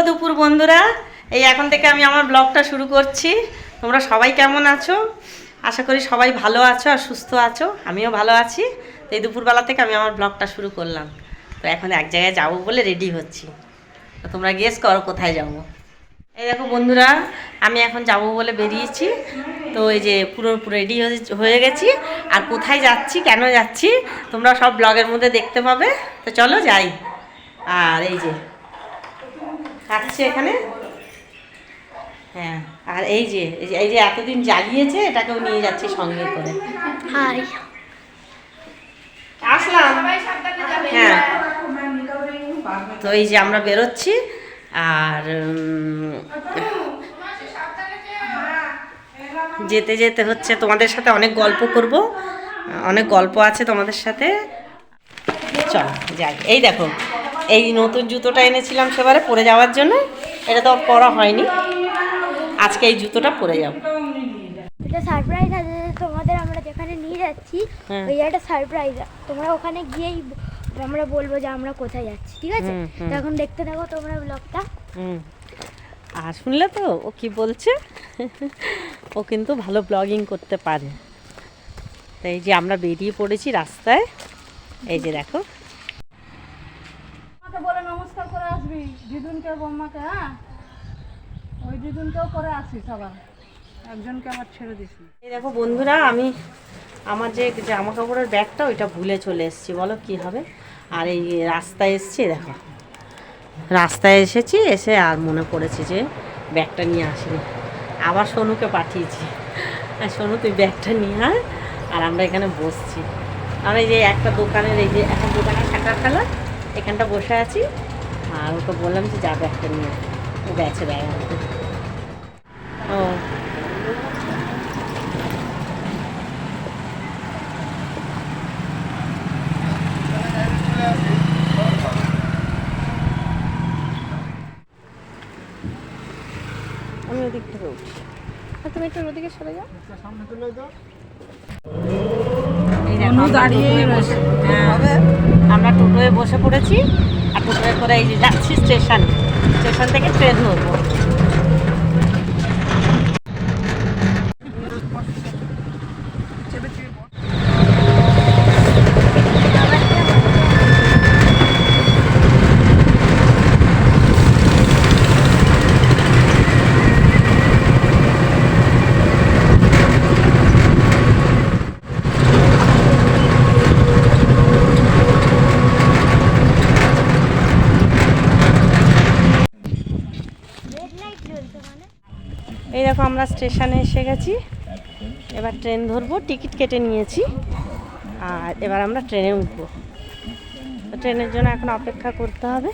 দুপুর বন্ধুরা, এই এখন থেকে আমি আমার ব্লগটা শুরু করছি। তোমরা সবাই কেমন আছো? আশা করি সবাই ভালো আছো আর সুস্থ আছো। আমিও ভালো আছি। তো এই দুপুরবেলা থেকে আমি আমার ব্লগটা শুরু করলাম। তো এখন এক জায়গায় যাবো বলে রেডি হচ্ছি। তো তোমরা গেস করো কোথায় যাবো। এই দেখো বন্ধুরা, আমি এখন যাব বলে বেরিয়েছি। তো এই যে পুরো রেডি হয়ে গেছি। আর কোথায় যাচ্ছি, কেন যাচ্ছি, তোমরা সব ব্লগের মধ্যে দেখতে পাবে। তো চলো যাই। আর এই যে থাকছে এখানে, হ্যাঁ। আর এই যে এতদিন জ্বালিয়েছে, এটাকেও নিয়ে যাচ্ছি সঙ্গে করে। হাই, আসলাম। হ্যাঁ, তো এই যে আমরা বেরোচ্ছি। আর যেতে যেতে হচ্ছে তোমাদের সাথে অনেক গল্প করব, অনেক গল্প আছে তোমাদের সাথে। চল যাই। এই দেখো, এই নতুন জুতোটা এনেছিলাম সেবারে পরে যাওয়ার জন্য। এটা তো পরা হয়নি, আজকে এই জুতোটা পরে যাব। এটা সারপ্রাইজ আছে তোমাদের। আমরা যেখানে নিয়ে যাচ্ছি ওই একটা সারপ্রাইজ। তোমরা ওখানে গিয়েই আমরা বলবো যে আমরা কোথায় যাচ্ছি, ঠিক আছে? তো এখন দেখতে থাকো তোমরা ব্লগটা। আর শুনলে তো ও কি বলছে? ও কিন্তু ভালো ব্লগিং করতে পারে। তো এই যে আমরা বেরিয়ে পড়েছি রাস্তায়। এই যে দেখো, আমাকে বলে নমস্কার করে আসবি দিদুনকে, বৌমাকে। হ্যাঁ, ওই দিদুনকেও করে আসিস, আবার একজনকে আবার ছেড়ে দিস। এই দেখো বন্ধুরা, আমি আমার যে জামা কাপড়ের ব্যাগটা ওইটা ভুলে চলে এসেছি। বলো কি হবে। আর এই রাস্তায় এসেছি, দেখো রাস্তায় এসেছি, এসে আর মনে পড়েছে যে ব্যাগটা নিয়ে আসিনি। আবার সোনুকে পাঠিয়েছি, আর সোনু তুই ব্যাগটা নিয়ে আয়। আর আমরা এখানে বসছি। আমরা এই যে একটা দোকানের, এই যে একটা দোকানের শাটার ফেলা, এখানটা বসে আছি। আর ওকে বললাম যে যা ব্যাগটা নিয়ে, ও গেছে ব্যাগ আনতে। ও আমি ওদিক থেকে উঠি, তুমি একটু ওদিকে সরে যাও। এই দেখো, আমরা টোটোয় বসে পড়েছি। আর টোটোয় করে এই যে যাচ্ছি স্টেশন থেকে ট্রেন ধরবো। এই দেখো আমরা স্টেশনে এসে গেছি। এবার ট্রেন ধরবো, টিকিট কেটে নিয়েছি। আর এবার আমরা ট্রেনে উঠবো। ট্রেনের জন্য এখন অপেক্ষা করতে হবে।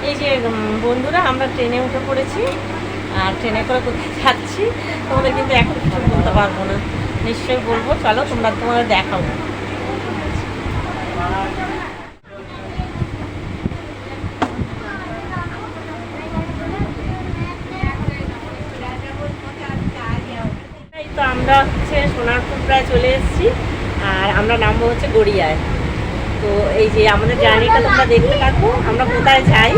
এই যে বন্ধুরা, আমরা ট্রেনে উঠে পড়েছি। আর ট্রেনে করে কোথায় যাচ্ছি তোমাদের কিন্তু এখন কিছু বলতে পারবো না, নিশ্চয়ই বলবো। চলো তোমাদের দেখাবো। এই তো আমরা হচ্ছে সোনারপুর প্রায় চলে এসেছি। আর আমরা নামবো হচ্ছে গড়িয়ায়। তো এই যে আমাদের জার্নিটা তোমরা দেখতে থাকো, আমরা কোথায় যাই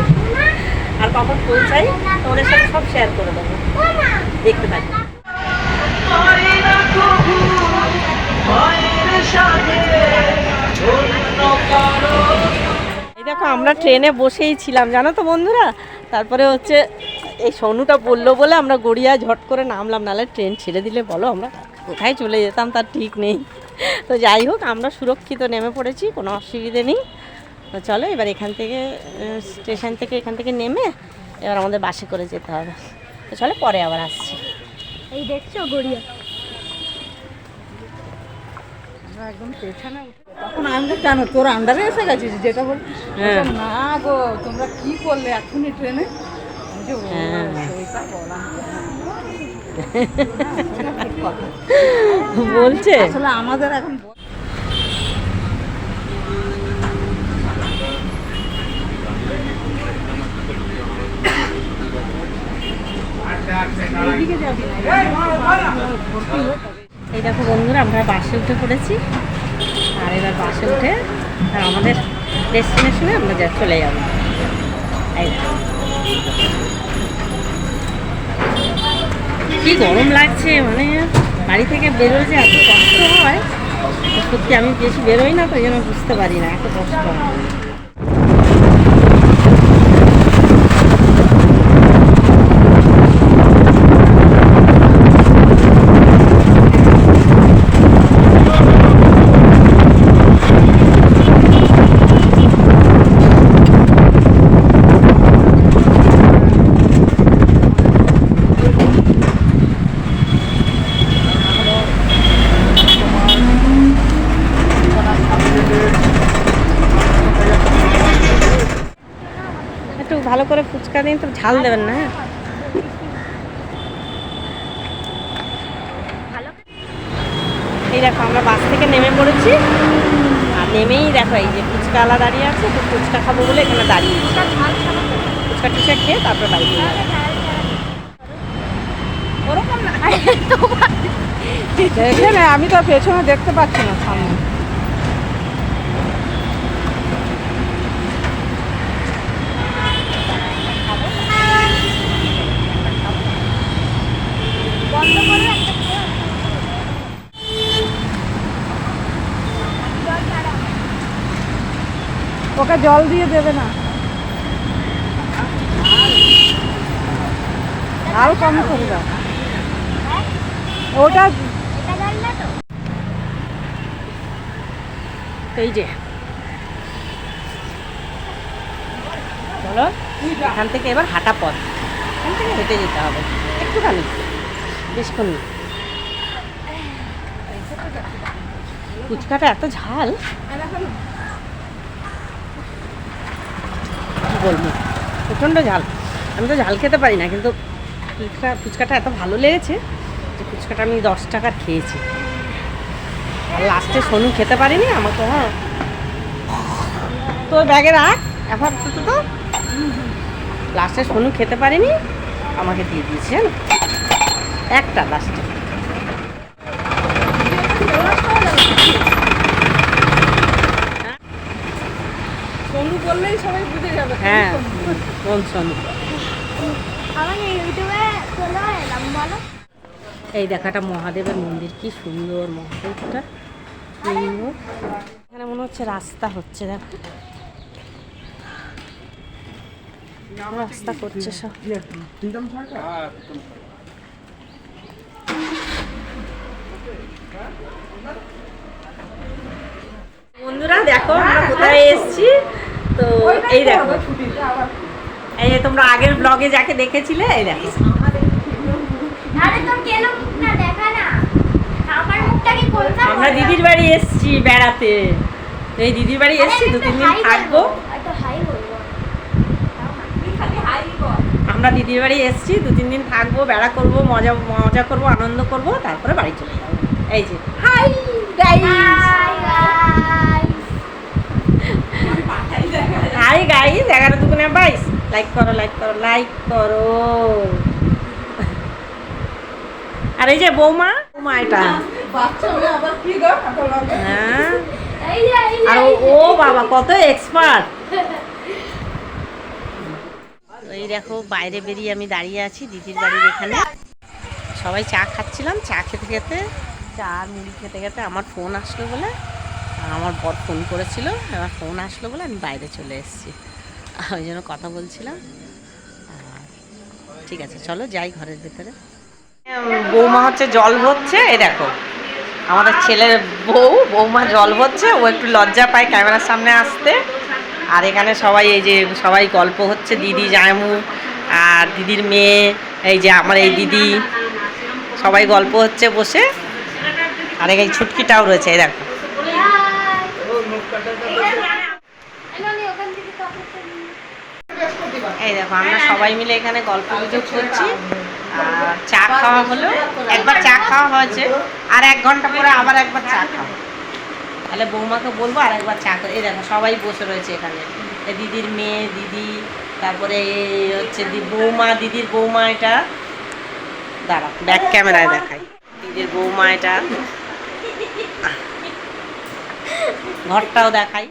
আর কখন পৌঁছাই তোমাদের সাথে সব শেয়ার করে দেবো, দেখতে থাকো। এই দেখো, আমরা ট্রেনে বসেই ছিলাম জানো তো বন্ধুরা। তারপরে হচ্ছে এই সোনুটা বললো বলে আমরা গড়িয়া ঝট করে নামলাম, নাহলে ট্রেন ছেড়ে দিলে বলো আমরা কোথায় চলে যেতাম তার ঠিক নেই। তো যাই হোক, আমরা সুরক্ষিত নেমে পড়েছি, কোনো অসুবিধে নেই। তো চলো এবার এখান থেকে স্টেশন থেকে এখান থেকে নেমে এবার আমাদের বাসে করে যেতে হবে। তো চলো পরে আবার আসছি। এই দেখছো গড়িয়া। একদম পেছনে উঠে তখন আমি কেন তোর আন্ডারে এসে গেছিস যেটা বল হ্যাঁ। না গো তোমরা কি করলে এখনই ট্রেনে আমি যে ও হ্যাঁ। সেইটা বললাম বলছে আসলে আমাদের এখন এইদিকে যাবি না এই দেখো বন্ধুরা, আমরা বাসে উঠে পড়েছি। আর এবার বাসে উঠে আর আমাদের ডেস্টিনেশনে আমরা চলে যাবো। এই দেখো। কি গরম লাগছে, মানে বাড়ি থেকে বেরোলে যে এত কষ্ট হয়, সত্যি আমি বেশি বেরোই না তো এই জন্য বুঝতে পারি না এত কষ্ট হয়। একটু ভালো করে ফুচকা দিন, তো ঝাল দেবেন না। এই দেখো আমরা বাস থেকে নেমে পড়েছি। আর নেমেই দেখো এই যে ফুচকাওয়ালা দাঁড়িয়ে আছে, তো ফুচকা খাবো বলে এখানে দাঁড়িয়ে ফুচকা টুচকা খেয়ে তারপর বাড়ি চলে যাবো। ওরকম না, দেখে না আমি তো পেছনে দেখতে পাচ্ছি না সামনে বন্ধ করো একটা খেয়ে। জল ছাড়া। ওকে জল দিয়ে দেবে না ঝাল কম করে দাও ওটা এটা জল না তো? এই যে চলো, এখান থেকে এবার হাঁটা পথ, এখান থেকে হেঁটে যেতে হবে একটুখানি, বেশক্ষণ না। ফুচকাটা এত ঝাল, কি বলবো, প্রচণ্ড ঝাল। আমি তো ঝাল খেতে পারি না, কিন্তু ফুচকাটা এত ভালো লেগেছে যে ফুচকাটা আমি 10 টাকার খেয়েছি। আর লাস্টে সোনু খেতে পারিনি আমাকে, হ্যাঁ তোর ব্যাগে রাখ এখন, তো লাস্টে সোনু খেতে পারিনি, আমাকে দিয়ে দিয়েছে একটা লাস্টে। সোনু বললেই সবাই বুঝে যাবে হ্যাঁ, কোন সোনু? আমার ইউটিউবে চলে এলাম বলো। এই দেখাটা মহাদেবের মন্দির, কি সুন্দর মহাদেবটা, লিঙ্গ। এখানে মনে হচ্ছে রাস্তা হচ্ছে, দেখো রাস্তা করছে সব। বন্ধুরা দেখো আমরা কোথায় এসেছি, তো এই দেখো, এই যে তোমরা আগের ব্লগে যাকে দেখেছিলে, এই দেখো আরে তোর কেন মুখ না দেখা না, আমার মুখটা কি কোনটা? আমরা দিদির বাড়ি এসেছি বেড়াতে। তো এই দিদির বাড়ি এসেছি, 2-3 দিন থাকবো। একটু হাই বলবো। আমরা দিদির বাড়ি এসেছি, 2-3 দিন থাকবো, বেড়া করবো, মজা মজা করবো, আনন্দ করবো, তারপরে বাড়ি চলে যাবো। এই যে hi guys, hi guys, 11×22 like করো, লাইক করো, লাইক করো। আর এই যে বৌমা, বৌমা এটা, বাচ্চা হলে আবার কি গো এত লাগে হ্যাঁ, এই যে আর ও বাবা কত এক্সপার্ট। এই দেখো বাইরে বেরিয়ে আমি দাঁড়িয়ে আছি দিদির বাড়ির এখানে, সবাই চা খাচ্ছিলাম, চা খেতে খেতে, চা আর মুড়ি খেতে খেতে আমার ফোন আসলো বলে, আমার বর ফোন করেছিল, আমার ফোন আসলো বলে আমি বাইরে চলে এসেছি, ওই জন্য কথা বলছিলাম। ঠিক আছে চলো যাই ঘরের ভেতরে। বৌমা হচ্ছে জল ভরছে, এই দেখো আমাদের ছেলের বৌমা জল ভরছে, ও একটু লজ্জা পায় ক্যামেরার সামনে আসতে। আর এখানে সবাই এই যে সবাই গল্প হচ্ছে, দিদি জামু আর দিদির মেয়ে, এই যে আমার এই দিদি, সবাই গল্প হচ্ছে বসে। আর এই ছুটকিটাও রয়েছে, এই দেখো ওখান থেকে চকলেটটা নিয়ে এই দেখো আমরা সবাই মিলে এখানে গল্প গুজব করছি আর চা খাওয়া হলো। একবার চা খাওয়া হয়েছে আর 1 ঘন্টা পরে আবার একবার চা খাওয়া। তাহলে বৌমাকে বলবো আর একবার চা করে। এই দেখো সবাই বসে রয়েছে এখানে, এই দিদির মেয়ে, দিদি, তারপরে এই হচ্ছে বৌমা, দিদির বৌমা, এটা দাঁড়া ব্যাক ক্যামেরায় দেখাই, দিদির বৌমা, এটা ঘরটাও দেখাই।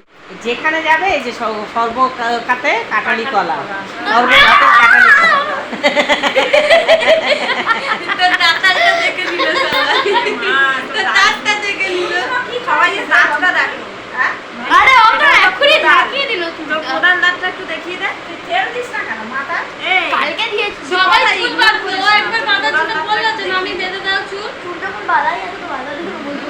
যেখানে যাবে এই যে সর্বকাতে কাটালি কলা, সর্বকাতে কাটালি কলা। আরে ওটা এখনই দেখিয়ে দিল তুমি প্রধান দাঁতটা একটু দেখিয়ে দে। কালকে দিয়েছি সবাই চুল বাঁধবে, ও একবার বাঁধার জন্য বললো যে মামি বেঁধে দাও চুল। চুলটা কোন বাঁধাই আছে তো বাঁধা দিলে বলবো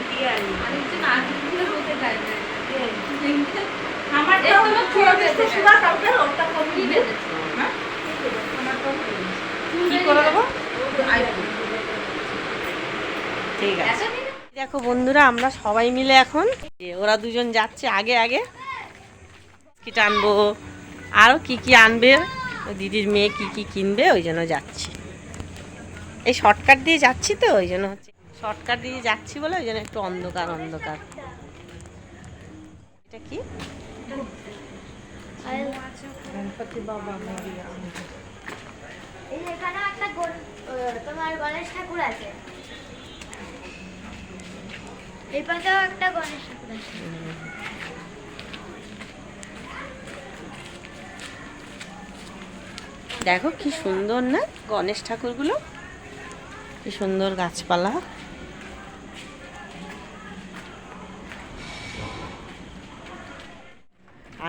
কেন আরেকজন আগে বলতে চাইবে আমার তো বেঁধেছে। কি বেঁধেছে? কি করে দেবো? ঠিক আছে। দেখো বন্ধুরা, আমরা সবাই মিলে এখন ওরা দুজন যাচ্ছে আগে আগে, কি আনবো আরও কি কি আনবে, ওই দিদির মেয়ে কি কি কিনবে, ওই জন্য যাচ্ছি। এই শর্টকাট দিয়ে যাচ্ছি তো, ওই জন্য হচ্ছে শর্টকাট দিয়ে যাচ্ছি বলে ওই জন্য একটু অন্ধকার অন্ধকার। এটা কি? এই এখানে একটা তোমার গণেশ ঠাকুর আছে, এই পাশেও একটা গণেশ ঠাকুর আছে। দেখো কি সুন্দর না গণেশ ঠাকুরগুলো, কি সুন্দর গাছপালা।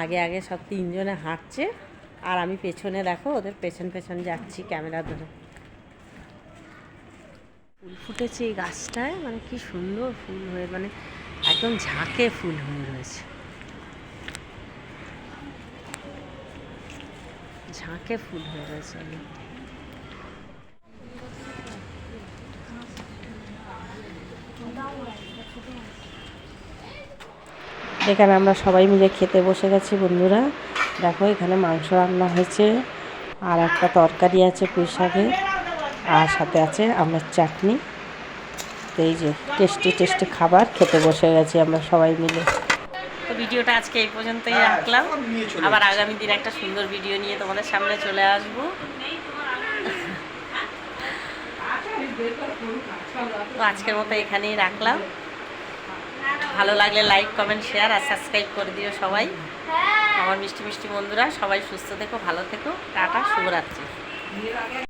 আগে আগে সব 3 জনে হাঁটছে আর আমি পেছনে, দেখো ওদের পেছন পেছন যাচ্ছি ক্যামেরা ধরে। ফুল ফুটেছে এই গাছটায়, মানে কি সুন্দর ফুল হয়ে, মানে একদম ঝাঁকে ফুল হয়ে রয়েছে, ঝাঁকে ফুল হয়ে রয়েছে। এখানে আমরা সবাই মিলে খেতে বসে গেছি বন্ধুরা। দেখো এখানে মাংস রান্না হয়েছে আর একটা তরকারি আছে পুঁই শাকের, আর সাথে আছে আমের চাটনি। তো এই যে টেস্টি টেস্টি খাবার খেতে বসে গেছি আমরা সবাই মিলে। তো ভিডিওটা আজকে এই পর্যন্তই রাখলাম, আবার আগামী দিন একটা সুন্দর ভিডিও নিয়ে তোমাদের সামনে চলে আসবো। তো আজকের মতো এখানেই রাখলাম। ভালো লাগলে লাইক, কমেন্ট, শেয়ার আর সাবস্ক্রাইব করে দিও সবাই। আমার মিষ্টি মিষ্টি বন্ধুরা, সবাই সুস্থ থেকো, ভালো থেকো, টাটা, শুভরাত্রি।